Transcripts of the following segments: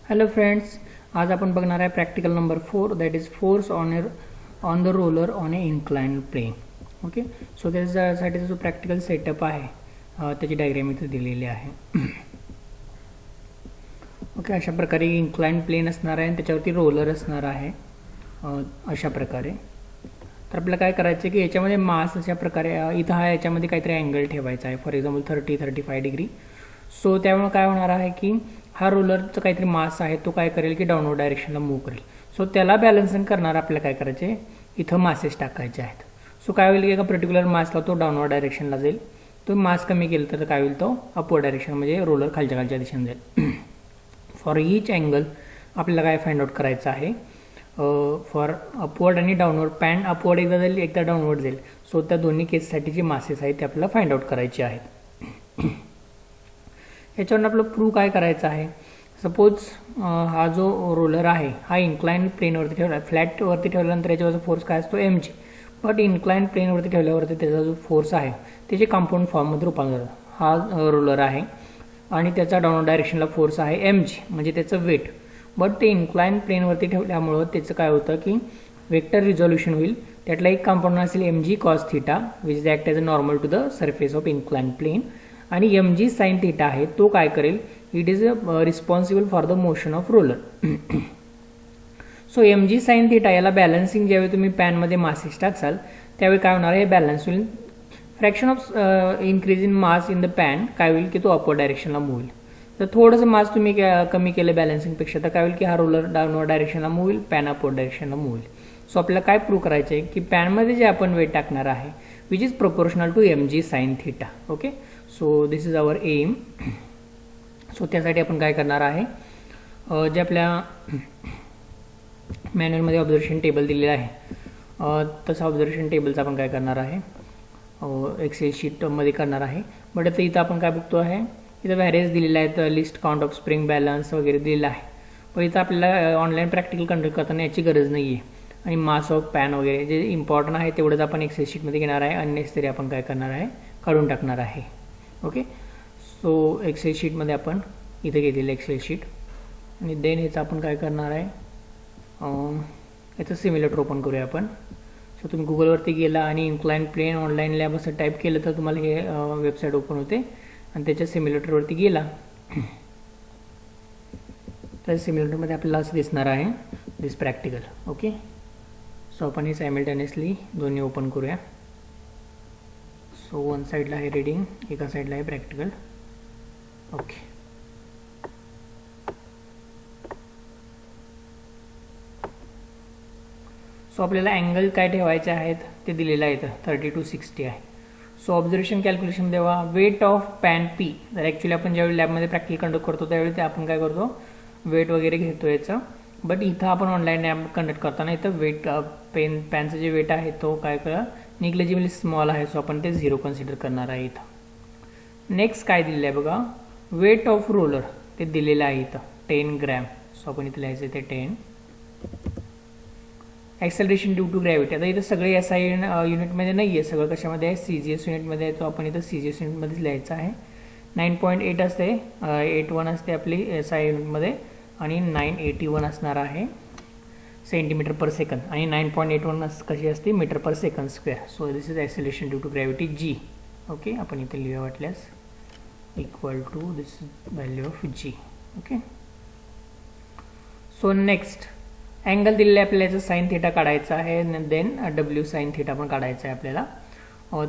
Hello friends, आज आपण बघणार आहे practical number 4 that is force on the roller on a incline plane. Okay, so त्याच्यासाठी जो प्रॅक्टिकल सेटअप आहे त्याची डायग्राम इथे दिलेली आहे. ओके, अशा प्रकारे इन्क्लाइन प्लेन असणार आहे आणि त्याच्यावरती रोलर असणार आहे अशा प्रकारे. तर आपल्याला काय करायचं आहे की याच्यामध्ये मास अशा प्रकारे इथं हा याच्यामध्ये काहीतरी अँगल ठेवायचा आहे, फॉर एक्झाम्पल 30-35 डिग्री. सो त्यामुळे काय होणार आहे की हा रोलरचा काहीतरी मास आहे तो काय करेल की डाऊनवर्ड डायरेक्शनला मूव्ह करेल. सो त्याला बॅलन्सिंग करणार आपल्याला काय करायचे, इथं मासेस टाकायचे आहेत. सो काय होईल की एका पर्टिक्युलर मासला तो डाऊनवर्ड डायरेक्शनला जाईल, तो मास कमी केलं तर काय होईल, तो अपवर्ड डायरेक्शन म्हणजे रोलर खालच्या दिशेने जाईल. फॉर ईच अँगल आपल्याला काय फाइंड आउट करायचं आहे, फॉर अपवर्ड आणि डाऊनवर्ड. पॅन अपवर्ड एकदा जाईल, एकदा डाऊनवर्ड जाईल. सो त्या दोन्ही केससाठी जे मासेस आहेत ते आपल्याला फाइंड आउट करायचे आहेत. याच्यावरून आपलं प्रूव्ह काय करायचं आहे, सपोज हा जो रोलर आहे हा इन्क्लाइन प्लेनवरती ठेवला, फ्लॅटवरती ठेवल्यानंतर याच्यावरचा फोर्स काय असतो mg. बट इन्क्लाइन प्लेनवरती ठेवल्यावरती त्याचा जो फोर्स आहे त्याचे कंपाऊंड फॉर्ममध्ये रूपांतर. हा रोलर आहे आणि त्याचा डाऊनवर्ड डायरेक्शनला फोर्स आहे mg म्हणजे त्याचं वेट. बट ते इन्क्लाइन प्लेनवरती ठेवल्यामुळं त्याचं काय होतं की वेक्टर रिझोल्युशन होईल. त्यातला एक कंपाऊंड असेल mg cos theta which is act as a normal to the surface of incline plane. आणि mg sin थीटा आहे तो काय करेल, it is responsible for the motion of roller. So mg sin theta याला balancing ज्यावेळी तुम्ही पॅनमध्ये masses टाकसाल त्यावेळी काय होणार आहे, बॅलन्स होईल. Fraction of increase in mass in the pan काय होईल की तो अपवर्ड डायरेक्शनला मूव्ह होईल. तर थोडंसं मास तुम्ही कमी केलं बॅलन्सिंगपेक्षा तर काय होईल की हा रोलर डाऊनवर्ड डायरेक्शनला मूव्ह होईल, पॅन अपवर्ड डायरेक्शनला मूव्ह होईल. सो आपल्याला काय प्रूव्ह करायचं आहे की पॅनमध्ये जे आपण वेट टाकणार आहे which is proportional to mg sin theta. Okay, so this is our aim. सो त्यासाठी आपण काय करणार आहे, जे आपल्या मॅन्युअलमध्ये ऑब्झर्वेशन टेबल दिलेलं आहे तसं ऑब्झर्वेशन टेबलचं आपण काय करणार आहे, एक्सेल शीटमध्ये करणार आहे. बट आता इथं आपण काय बघतो आहे, इथं व्हॅरियस दिलेलं आहेत, list count of spring balance वगैरे दिलेलं आहे. पण इथं आपल्याला ऑनलाईन प्रॅक्टिकल कंडक्ट करताना याची गरज नाही आहे. आणि मास ऑफ पॅन वगैरे जे इम्पॉर्टंट आहे तेवढंच आपण एक्सेल शीटमध्ये घेणार आहे, अननेसेसरी आपण काय करणार आहे, काढून टाकणार आहे. ओके, सो एक्सेल शीटमध्ये आपण इथे घेतलेलं एक्सेल शीट आणि देन ह्याचं आपण काय करणार आहे, याचं सिम्युलेटर ओपन करूया आपण. सो तुम्ही गुगलवरती गेला आणि इन्क्लाइन प्लेन ऑनलाईन लॅब असं टाईप केलं तर तुम्हाला हे वेबसाईट ओपन होते आणि त्याच्या सिम्युलेटरवरती गेला तर सिम्युलेटरमध्ये आपल्याला असं दिसणार आहे, दिस प्रॅक्टिकल. ओके, सो आपण हे सायमल्टेनियसली दोन्ही ओपन करूया. सो वन साईडला आहे रीडिंग, एका साईडला आहे प्रॅक्टिकल. ओके, सो आपल्याला अँगल काय ठेवायचे आहेत ते दिलेलं आहे, 30 to 60 आहे. सो ऑब्झर्वेशन कॅल्क्युलेशन देवा, वेट ऑफ पॅन पी. तर ॲक्च्युली आपण ज्यावेळी लॅबमध्ये प्रॅक्टिकल कंडक्ट करतो त्यावेळी ते आपण काय करतो, वेट वगैरे घेतो याचं. बट इथं आपण ऑनलाईन लॅब कंडक्ट करताना इथं वेट पॅनचं जे वेट आहे तो काय करा निग्लिजिबली स्मॉल आहे. सो आपण ते 0 कन्सिडर करणार आहे इथं. नेक्स्ट काय दिलेलं आहे बघा, वेट ऑफ रोलर ते दिलेलं आहे इथं 10 ग्रॅम. सो आपण इथं लिहायचं ते 10. Acceleration due to gravity. आता इथं सगळे SI युनिटमध्ये नाही आहे, सगळं कशामध्ये आहे, CGS युनिटमध्ये आहे. तो आपण इथं CGS युनिटमध्येच लिहायचं आहे. 9.8 असते, 81 असते आपली SI युनिटमध्ये आणि 981 असणार आहे सेंटीमीटर पर सेकंद आणि 9.81 कशी असते, metre per second square. So this is acceleration due to gravity G. Okay, आपण इथे लिहूया वाटल्यास equal to this value of G. Okay, so next angle दिलेलं आहे आपल्याला, याचं साईन थीटा काढायचा आहे, देन W साईन थीटा पण काढायचं आहे आपल्याला.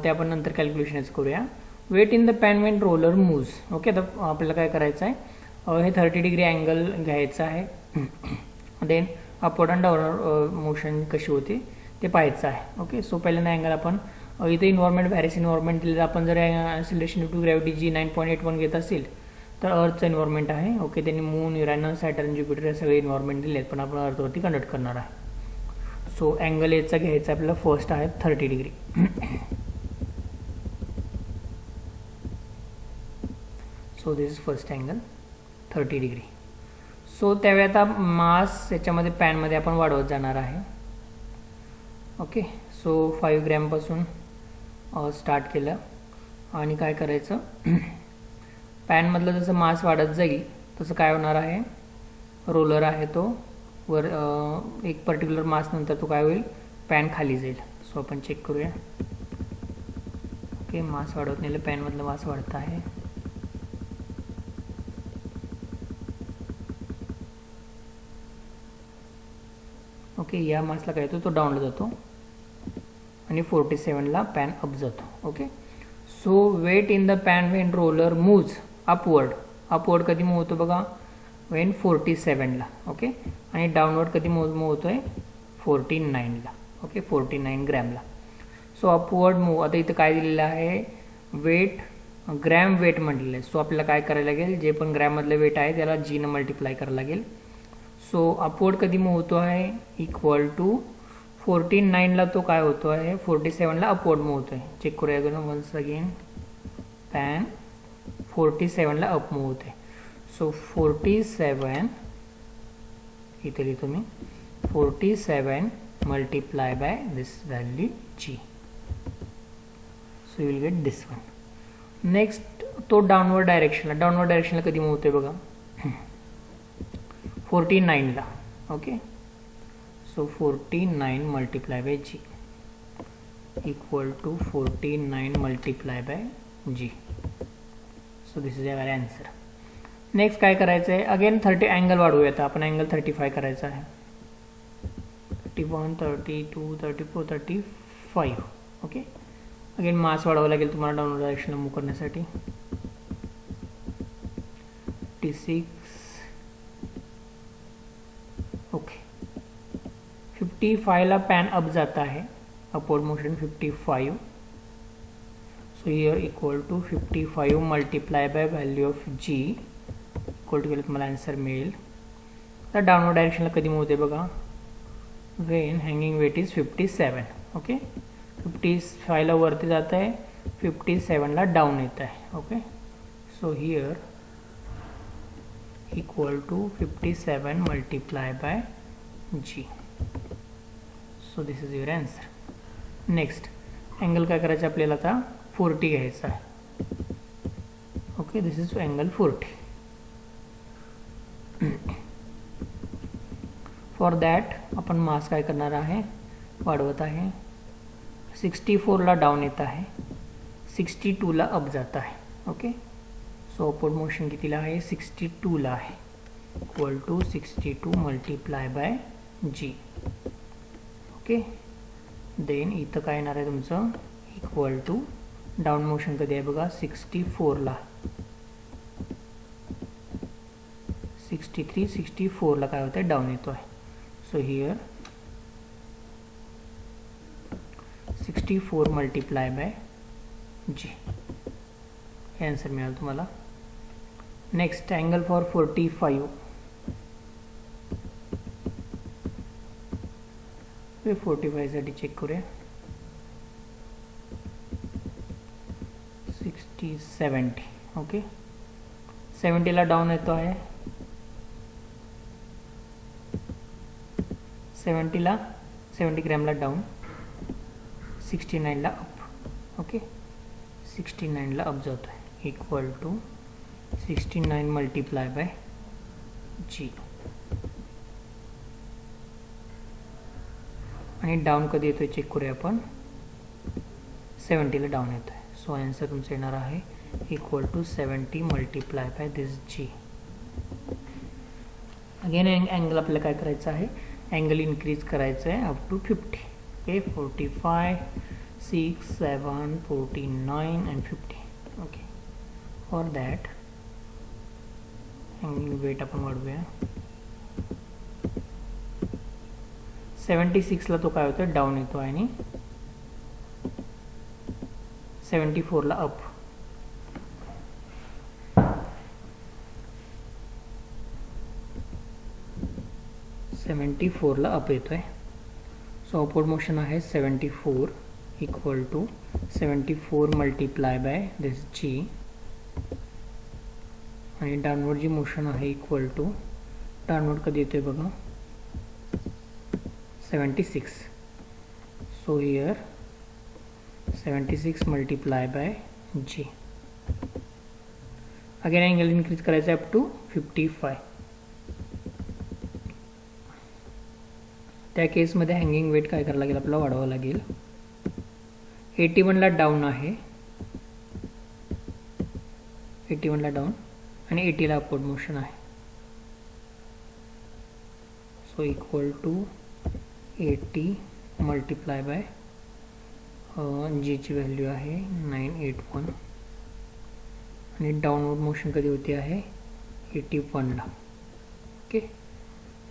ते आपण नंतर कॅल्क्युलेशनच करूया. Weight in the pan when roller moves. Okay, तर आपल्याला काय करायचं आहे, हे 30 डिग्री अँगल घ्यायचं आहे. Then upward and downward motion कशी होते ते पाहायचं आहे. ओके, सो पहिल्यांदा अँगल आपण इथे इन्व्हायरमेंट व्हॅरियस इन्व्हायरमेंट दिलेलं. आपण जर acceleration due to gravity G 9.81 घेत असेल तर अर्थचं इन्व्हायरमेंट आहे. ओके, त्यांनी मून, युरॅनस, सॅटर्न, ज्युपिटर हे सगळे इन्व्हायरमेंट दिले आहेत पण आपण अर्थवरती कंडक्ट करणार आहे. सो अँगल याचा घ्यायचा आपल्याला फर्स्ट आहे 30 degree. So this is first angle 30 degree. So त्यावेळी आता मास याच्यामध्ये पॅनमध्ये आपण वाढवत जाणार आहे. ओके, सो 5 ग्रॅमपासून स्टार्ट केलं आणि काय करायचं, पॅनमधलं जसं मास वाढत जाईल तसं काय होणार आहे, रोलर आहे तो वर एक पर्टिक्युलर मास नंतर तो काय होईल, पॅन खाली जाईल. सो आपण चेक करूया. ओके, मास वाढवत नेलं, पॅनमधलं मास वाढत आहे. ओके, या मासला काय होतो, तो डाऊनला जातो आणि 47ला पॅन अप जातो. Okay, so weight in the pan when roller moves upward कधी मूव्ह होतो बघा, वेन 47ला. ओके, आणि डाऊनवर्ड कधी मूव्ह होतो आहे, 49ला. ओके, 49 ग्रॅमला. सो अपवर्ड मूव्ह, आता इथं काय दिलेलं आहे, वेट ग्रॅम वेट म्हटलेलं आहे. सो आपल्याला काय करायला लागेल, जे पण ग्रॅममधलं वेट आहे त्याला जीनं मल्टिप्लाय करायला लागेल. सो अपवर्ड कधी मूव्ह होतो आहे, इक्वल टू 49ला तो काय होतो आहे, 47ला अपवर्ड मूव्ह होतो आहे. चेक करूया अगोदर वन्स अगेन. पॅन 47ला अप मूव्ह होते. सो 47 इथे लिहितो मी, 47 multiply by this value g. So you will get this one. Next तो डाऊनवर्ड डायरेक्शनला कधी मूव्ह होते बघा, 49ला. Okay, so 49 multiply by g equal to 49 multiply by g. So this is our answer. Next काय करायचं आहे, अगेन 30 अँगल वाढवूया. आता आपण अँगल 35 करायचा आहे. 31, 32, 34, 35. ओके, अगेन मास वाढवावं लागेल तुम्हाला डाऊनवर्ड डायरेक्शनला मूव्ह करण्यासाठी. 56. ओके, 55ला पॅन अप जाता आहे, upward motion 55. So here equal to 55 multiply by value of g equal to केलं तुम्हाला आन्सर मिळेल. तर डाऊनवर्ड डायरेक्शनला कधी मूव्ह होते बघा, when hanging weight is 57. Okay, 55ला वरती जात आहे, 57ला डाऊन येत आहे. Okay, so here equal to 57 multiply by g. So this is your answer. Next angle काय करायचं आपल्याला, आता 40 घ्यायचा आहे. Okay, this is angle 40. For that आपण मास काय करणार आहे, वाढवत आहे. 64ला डाऊन येत आहे, 62ला अप जात आहे. ओके, सो अपवर्ड मोशन कितीला आहे, 62ला आहे, equal to 62 multiply by g. Okay, then इथं काय येणार आहे तुमचं, इक्वल टू डाऊन मोशन कधी आहे बघा, 64ला, 63, 64ला काय होतं आहे, डाऊन येतो आहे. सो हियर 64 मल्टिप्लाय बाय जी, हे आन्सर मिळालं तुम्हाला. Next angle for 45. 45साठी चेक करूया. 60, 70. ओके, 70ला डाऊन येतो आहे, 70 ग्रॅमला डाऊन, 69ला अप. ओके, 69ला अप जातो आहे, equal to 69 multiply by g. आणि डाऊन कधी येतो आहे चेक करूया आपण, 70ला डाऊन येतो आहे. सो आन्सर तुमचं येणार आहे equal to 70 multiply by this g. Again angle आपल्याला काय करायचं आहे, अँगल इन्क्रीज करायचं आहे up to 50. Okay, 45, 6, 7, 49 and 50. Okay, for that hanging weight आपण वाढवूया. 76ला तो काय होतं, डाऊन येतो आहे आणि 74ला अप. ला अप येतो आहे. सो अपवर्ड मोशन आहे 74 equal to 74 multiply by this g. आणि डाऊनवर्ड जी मोशन आहे इक्वल टू, डाऊनवर्ड कधी येतो आहे बघा, 76. So here 76 multiply by g. Again angle increase करायचं अप टू 55. त्या केसमध्ये हँगिंग वेट काय करावं लागेल, आपल्याला वाढवावं लागेल. 81ला डाऊन आहे, 81ला डाऊन आणि 80ला अपवर्ड मोशन आहे. So equal to 80 multiply by जीची व्हॅल्यू आहे 981 आणि डाऊनवर्ड मोशन कधी होते आहे 81ला. ओके,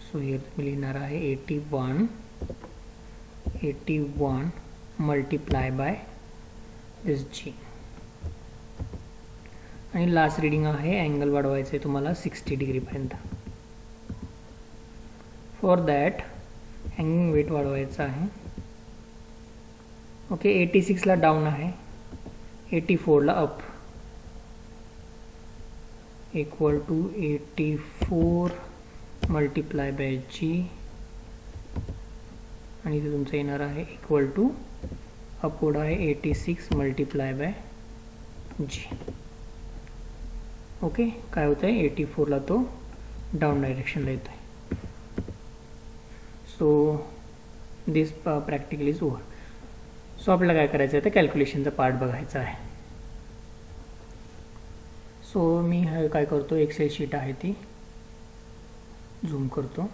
सो हे तुम्ही लिहिणार आहे 81 मल्टिप्लाय बाय दिस जी. आणि लास्ट रीडिंग आहे, अँगल वाढवायचं आहे तुम्हाला 60 डिग्रीपर्यंत. फॉर दॅट हँगिंग वेट वाढवायचं आहे. ओके, 86ला डाऊन आहे, 84ला up, equal to 84 multiply by g आणि इथे तुमचं येणार आहे इक्वल टू अपवर्ड आहे 86 मल्टिप्लाय बाय जी. ओके, काय होतं आहे 84ला तो डाऊन डायरेक्शनला येतो आहे. So this practical is over. So आपल्याला काय करायचं आहे, तर कॅल्क्युलेशनचा पार्ट बघायचा आहे. सो मी काय करतो, एक्सेल शीट आहे ती झूम करतो.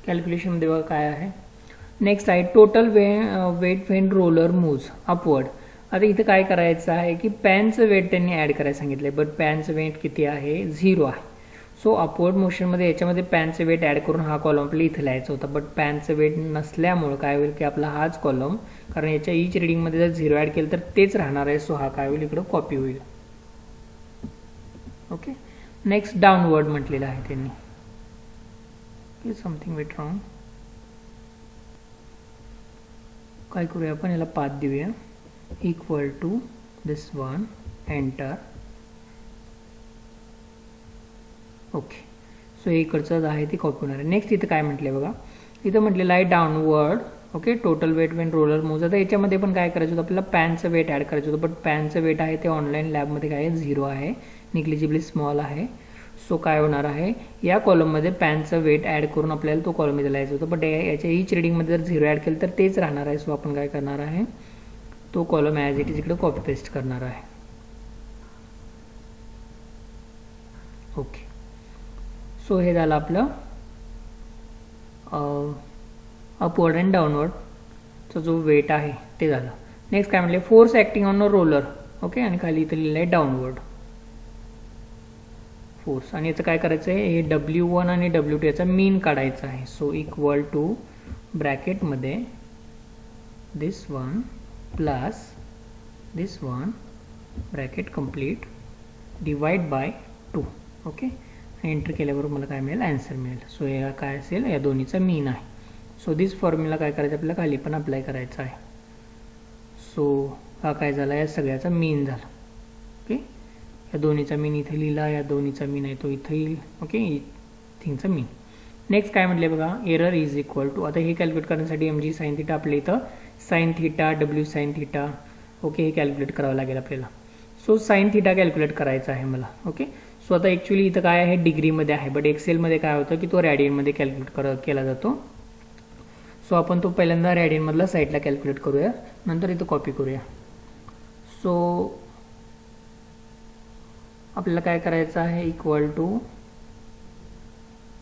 कॅल्क्युलेशनमध्ये बघा काय आहे. नेक्स्ट आहे total weight when roller moves upward. आता इथं काय करायचं आहे की पॅनचं वेट त्यांनी ॲड करायला सांगितलं आहे, बट पॅनचं वेट किती आहे 0 आहे. सो अपवर्ड मोशनमध्ये याच्यामध्ये पॅनचं वेट ॲड करून हा कॉलम आपल्याला इथं लिहायचा होता, बट पॅनचं वेट नसल्यामुळं काय होईल की आपला हाच कॉलम, कारण याच्या ईच रिडिंगमध्ये जर 0 ॲड केलं तर तेच राहणार आहे. सो हा काय होईल इकडं कॉपी होईल. ओके, नेक्स्ट डाऊनवर्ड म्हटलेलं आहे त्यांनी. Something weight wrong. काय करूया आपण, याला पाथ देऊया equal to this one, enter. Okay, so इकडचं आहे ती कॉपी होणार आहे. नेक्स्ट इथं काय म्हटलं बघा, इथं म्हटलेलं आहे downward. Okay, total weight when roller moves. आता याच्यामध्ये पण काय करायचं होतं, आपल्याला पॅनचं वेट ॲड करायचं होतं, बट पॅनचं वेट आहे ते ऑनलाईन लॅबमध्ये काय आहे 0 आहे, निग्लिजिबली स्मॉल आहे. सो काय होणार आहे, या कॉलममध्ये पॅनचं वेट ॲड करून आपल्याला तो कॉलम इथं लिहायचं होतं, बट याच्या ईच रिडिंगमध्ये जर 0 ॲड केलं तर तेच राहणार आहे. सो आपण काय करणार आहे, तो कॉलम ॲज इट इज इकडे कॉपी पेस्ट करणार आहे. ओके, सो हे झालं आपलं अपवर्ड अँड डाऊनवर्डचा जो वेट आहे ते झालं. नेक्स्ट काय म्हटलं, force acting on a roller. Okay, आणि खाली इथं लिहिलं आहे डाऊनवर्ड फोर्स. आणि याचं काय करायचं आहे, हे W1 आणि W2 याचा मीन काढायचा आहे. सो इक्वल टू ब्रॅकेटमध्ये this one plus this one bracket complete divide by 2. Okay, enter केल्यावर मला काय मिळेल, आन्सर मिळेल. सो या काय असेल, या दोन्हीचा मीन आहे. सो दिस फॉर्म्युला काय करायचं, आपल्याला खाली पण अप्लाय करायचा आहे. सो हा काय झाला, या सगळ्याचा मीन झाला. ओके, या दोन्हीचा मीन इथे लिहिला, या दोन्हीचा मीन आहे तो इथे येईल. ओके, थिंगचा मीन. नेक्स्ट काय म्हटले बघा, एरर इज इक्वल टू. आता हे कॅल्क्युलेट करण्यासाठी mg साइन थिटा आपल्या इथं sine theta w sine theta. Okay, हे कॅल्क्युलेट करावं लागेल आपल्याला. सो साइन थिटा कॅल्क्युलेट करायचा आहे मला. ओके, सो आता ॲक्च्युली इथं काय आहे, डिग्रीमध्ये आहे, बट एक्सेलमध्ये काय होतं की तो रॅडियनमध्ये कॅल्क्युलेट केला जातो. सो आपण तो पहिल्यांदा रॅडियनमधला साईडला कॅल्क्युलेट करूया, नंतर इथं कॉपी करूया. सो आपल्याला काय करायचं आहे, equal to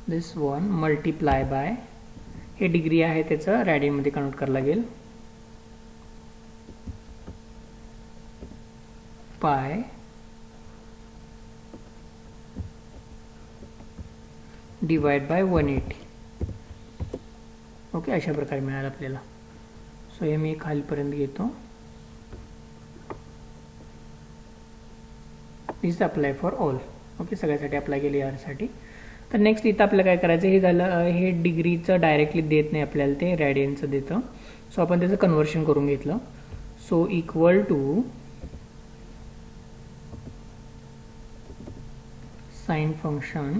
this one multiply by, हे डिग्री आहे त्याचं रॅडियनमध्ये कन्वर्ट करावं लागेल, पाय डिवाइड बाय 180. ओके, अशा प्रकारे मिळालं आपल्याला. सो हे मी खालीपर्यंत घेतो. दिस अप्लाय फॉर ऑल. ओके, सगळ्यासाठी अप्लाय केली यासाठी. तर नेक्स्ट इथं आपल्याला काय करायचं, हे झालं, हे डिग्रीचं डायरेक्टली देत नाही आपल्याला, ते रॅडियनचं देतं. सो आपण त्याचं कन्वर्शन करून घेतलं. So equal to sine function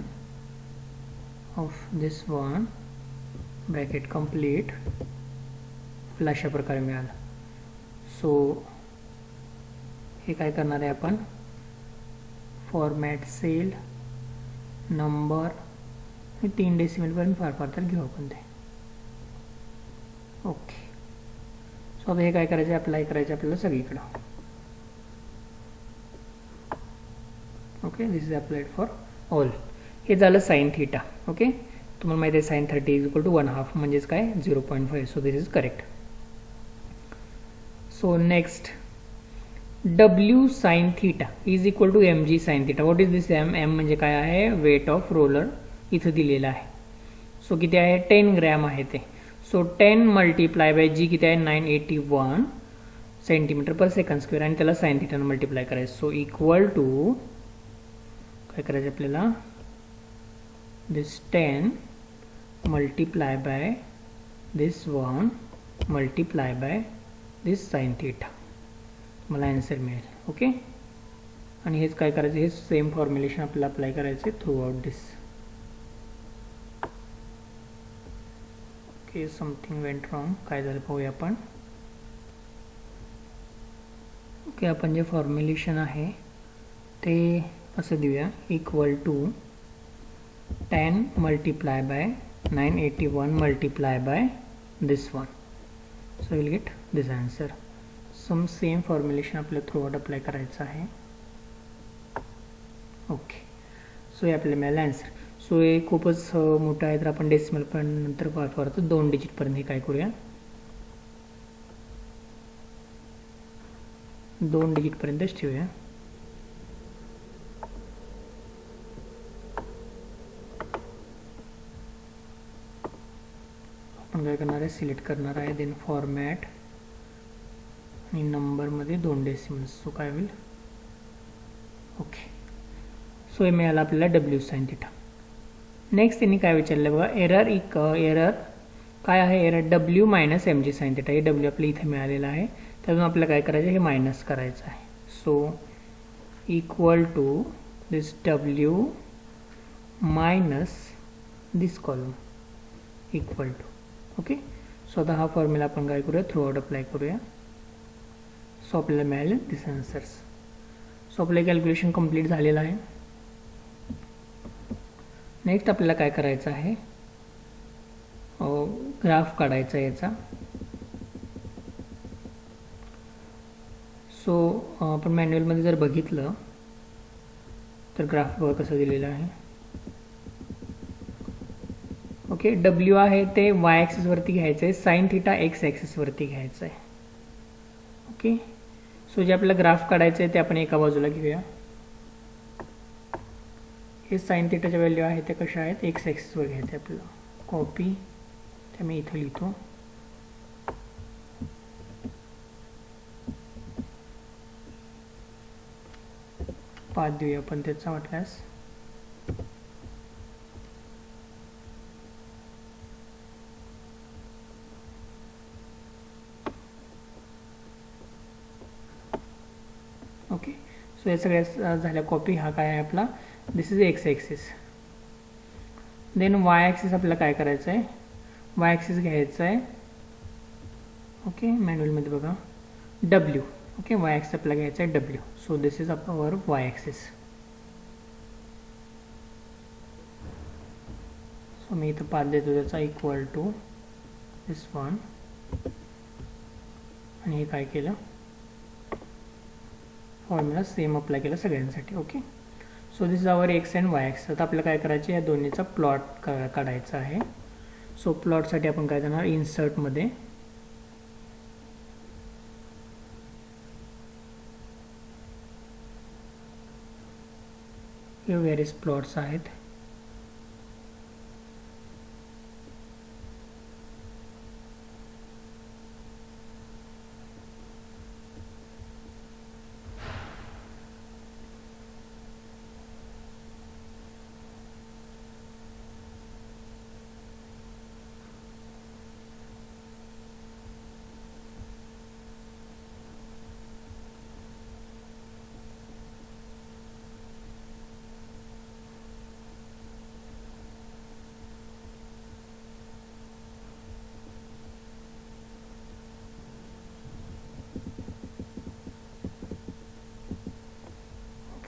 of this one bracket complete, आपल्याला अशा प्रकारे मिळालं. सो हे काय करणार आहे आपण, फॉर्मॅट सेल नंबर 3 डेसिमलपर्यंत फार फार तर घेऊ आपण ते. ओके. सो आता हे काय करायचं, अप्लाय करायचं आपल्याला सगळीकडं. Okay, this is applied for all. हे झालं साइन थीटा. ओके, तुम्हाला माहिती आहे साइन 30 इज इक्वल टू 1/2 म्हणजेच काय 0.5. So this is correct. So next, W sine theta is equal to mg sine theta. What is this m? m म्हणजे काय आहे, वेट ऑफ रोलर इथं दिलेलं आहे. सो किती आहे, 10 ग्रॅम आहे ते. सो 10 मल्टिप्लाय बाय g किती आहे, 981 सेंटीमीटर पर सेकंड स्क्वेअर, आणि त्याला साइन थीटानं मल्टिप्लाय करायचं. सो इक्वल टू काय करायचं आपल्याला, this 10 multiply by this 1 multiply by this sine theta, मला आन्सर मिळेल. ओके, आणि हेच काय करायचं, हेच सेम फॉर्म्युलेशन आपल्याला अप्लाय करायचे throughout this. Okay, something went wrong. काय झालं पाहूया आपण. ओके, आपण जे फॉर्म्युलेशन आहे ते असं देऊया, equal to 10 multiply by 981 multiply by this one. So will get this answer. Some same formulation आपल्याला थ्रू आउट अप्लाय करायचं आहे. ओके, सो हे आपल्याला मिळालं आन्सर. सो हे खूपच मोठं आहे, तर आपण डेसिमल पण नंतर वापरतो 2 डिजिटपर्यंत. हे काय करूया, 2 डिजिटपर्यंतच ठेवूया. आपण काय करणार आहे, सिलेक्ट करणार आहे, देन फॉर्मॅट आणि नंबरमध्ये 2 डेसिमल्स. सो काय होईल, ओके. सो हे मिळालं आपल्याला W साइन थीटा. नेक्स्ट त्यांनी काय विचारलं बघा, एरर काय आहे, error W minus mg sine theta. हे W आपल्या इथे मिळालेलं आहे, त्यातून आपल्याला काय करायचं, हे मायनस करायचं आहे. So equal to this W minus this column equal to. Okay, so आता हा फॉर्म्युला आपण काय करूया, थ्रू आउट अप्लाय करूया. सो आपल्याला मिळाले दिस आन्सर्स. सो आपलं कॅल्क्युलेशन कंप्लीट झालेलं आहे. नेक्स्ट आपल्याला काय करायचं आहे, ग्राफ काढायचा याचा. सो आपण मॅन्युअलमध्ये जर बघितलं तर ग्राफ बघा कसं दिलेलं आहे. ओके, W आहे ते y ॲक्सिसवरती घ्यायचं आहे, साइन थीटा x ॲक्सिसवरती घ्यायचं आहे. ओके, सो जे आपल्याला ग्राफ काढायचं आहे ते आपण एका बाजूला घेऊया. हे साइन थीटाच्या व्हॅल्यू आहे ते कशा आहेत, x ॲक्सिसवर घ्यायचं आहे आपल्याला. कॉपी, ते मी इथं लिहितो. पाथ देऊया आपण त्याचा वाटल्यास. ओके, सो या सगळ्या झाल्या कॉपी. हा काय आहे आपला, this is x axis. Then y axis आपल्याला काय करायचं आहे, वाय ॲक्सिस घ्यायचं आहे. ओके, मॅन्युअलमध्ये बघा W. ओके, वाय ॲक्सिस आपल्याला घ्यायचं आहे W. So this is our y axis. सो मी इथं पाथ देतो त्याचा, इक्वल टू दिस वन. आणि हे काय केलं, फॉर्म्युला सेम अप्लाय केला सगळ्यांसाठी. Okay, so this is our x and y axis. आता आपल्याला काय करायचे, या दोन्हीचा प्लॉट काढायचा आहे. सो प्लॉटसाठी आपण काय करणार, इन्सर्टमध्ये हे व्हेरियस प्लॉट्स आहेत.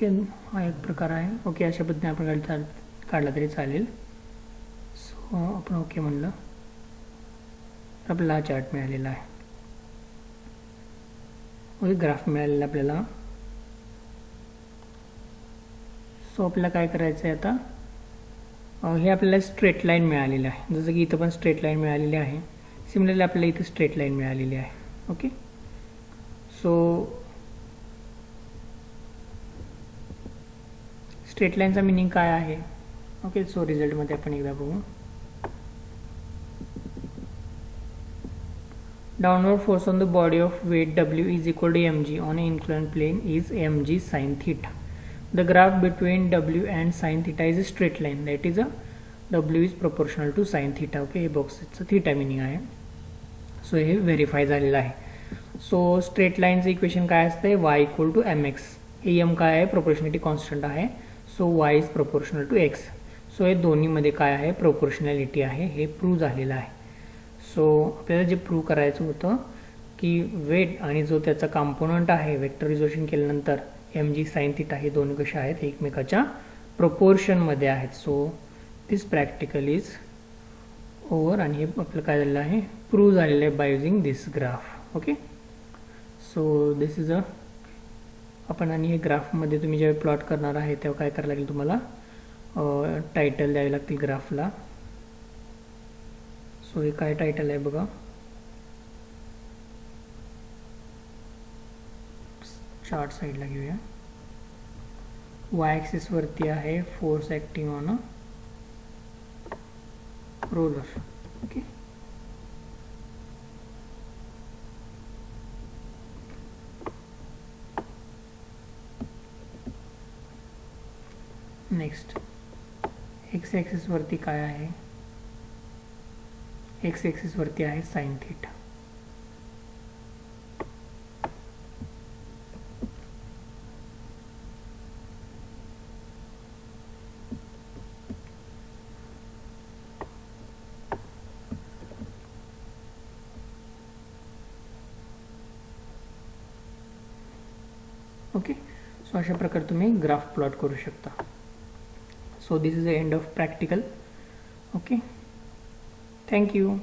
ओके, हा एक प्रकार आहे. ओके, अशा पद्धतीने आपण काढला तरी चालेल. सो आपण ओके म्हणलं तर आपल्याला हा चार्ट मिळालेला आहे. ओके, ग्राफ मिळालेला आपल्याला. सो आपल्याला काय करायचं आहे आता, हे आपल्याला स्ट्रेट लाईन मिळालेलं आहे. जसं की इथं पण स्ट्रेट लाईन मिळालेली आहे. सिमिलरली आपल्याला इथं स्ट्रेट लाईन मिळालेली आहे. ओके, सो स्ट्रेट लाईनचा मिनिंग काय आहे. ओके, सो रिझल्टमध्ये आपण एकदा बघू. Downward force on the body of weight W is equal to mg on an inclined plane is mg sin theta. The graph between W and sin theta is a straight line. That is a W is proportional to sin theta. Okay, हे बॉक्सचं theta meaning आहे. So हे verify झालेलं आहे. So straight लाईनचं equation काय असते, y equal to mx. हे m काय आहे, प्रोपोर्शनॅलिटी कॉन्स्टंट आहे. So y is proportional to x. So हे दोन्हीमध्ये काय आहे, प्रोपोर्शनॅलिटी आहे. हे प्रूव्ह झालेलं आहे. सो आपल्याला जे प्रूव्ह करायचं होतं की वेट आणि जो त्याचा कॉम्पोनंट आहे वेक्टरायझेशन केल्यानंतर mg sin थीटा हे दोन कशा आहेत, एकमेकाच्या प्रोपोर्शनमध्ये आहेत. So this practical is over आणि हे आपलं काय झालेलं आहे, प्रूव्ह झालेलं आहे by using this graph. Okay, so this is आपण आणि हे ग्राफमध्ये तुम्ही जेव्हा प्लॉट करणार आहे तेव्हा काय करायला लागेल, तुम्हाला टायटल द्यावे लागतील ग्राफला. सो हे काय टायटल आहे बघा, चार्ट साईडला घेऊया. वाय ॲक्सिस वरती आहे force acting on a roller. Okay, next x axis वरती काय आहे, एक्स ॲक्सिस वरती आहे साइन थीटा. ओके, सो अशा प्रकारे तुम्ही ग्राफ प्लॉट करू शकता. So this is the end of practical. Okay, thank you.